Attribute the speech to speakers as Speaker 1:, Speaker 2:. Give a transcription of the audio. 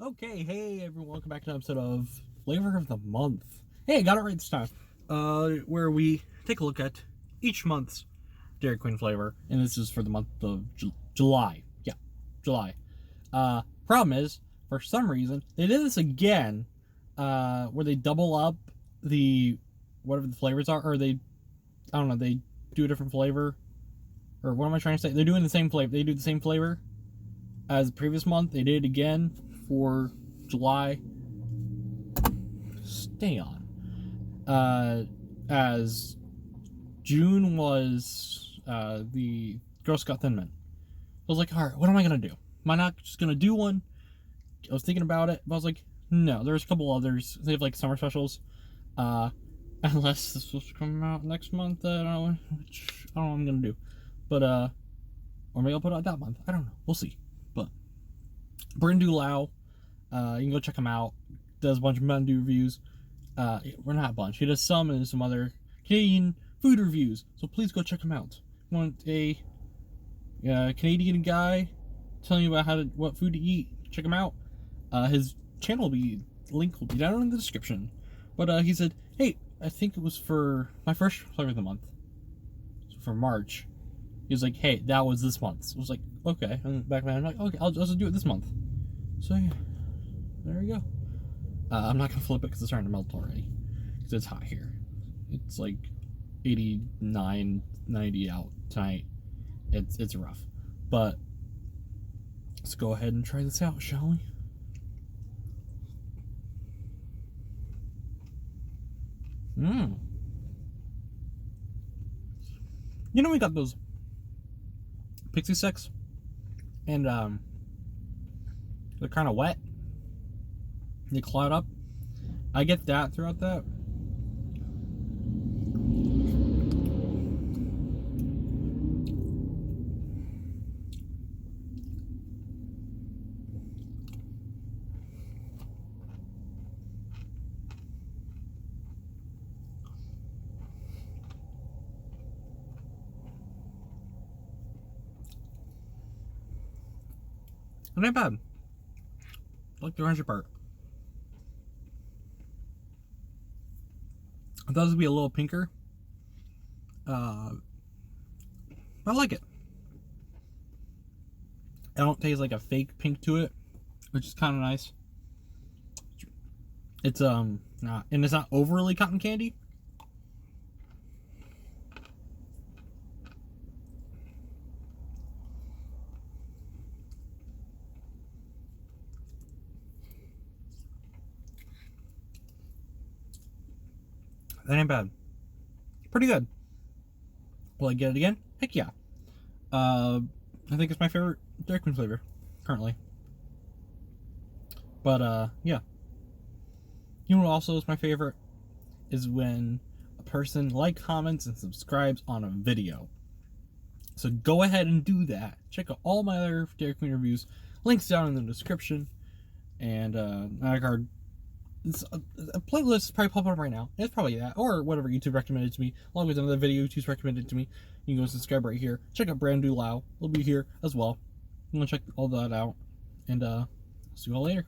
Speaker 1: Okay, hey everyone, welcome back to an episode of Flavor of the Month. Hey, got it right this time. Where we take a look at each month's Dairy Queen flavor, and this is for the month of July. Yeah, July. Problem is, for some reason, they did this again, where they double up the whatever the flavors are, or they do a different flavor, or what am I trying to say? They're doing the same flavor. They do the same flavor as the previous month. They did it again for July. Stay on. As June was the Girl Scout Thin Mint. I was like, all right, what am I gonna do? Am I not just gonna do one? I was thinking about it, but I was like, no. There's a couple others. They have like summer specials. Unless this was to come out next month, I don't know what I'm gonna do. But or maybe I'll put it out that month. I don't know. We'll see. But brendewlau, you can go check him out. Does a bunch of Mountain Dew reviews. We're not a bunch. He does some and some other Canadian food reviews. So please go check him out. Want a Canadian guy telling you about what food to eat? Check him out. His channel link will be down in the description. But he said, hey, I think it was for my first flavor of the month. So for March. He was like, hey, that was this month. So I was like, okay. And back then, I'm like, okay, I'll just do it this month. So yeah, there we go. I'm not gonna flip it because it's starting to melt already. Because it's hot here. It's like 89, 90 out tonight. It's rough. But let's go ahead and try this out, shall we? You know, we got those pixie sticks, and they're kind of wet. They cloud up. I get that throughout that. Not bad. I like the orangey part. I thought it would be a little pinker. I like it. I don't taste like a fake pink to it, which is kind of nice. It's and it's not overly cotton candy. That ain't bad. Pretty good. Will I get it again? Heck yeah. I think it's my favorite Dairy Queen flavor currently. But yeah. You know what also is my favorite? Is when a person comments, and subscribes on a video. So go ahead and do that. Check out all my other Dairy Queen reviews. Links down in the description. And a playlist is probably popping up right now. It's probably that, or whatever YouTube recommended to me, along with another video YouTube's recommended to me. You can go subscribe right here. Check out brendewlau. It'll be here as well. You want to check all that out, and see you all later.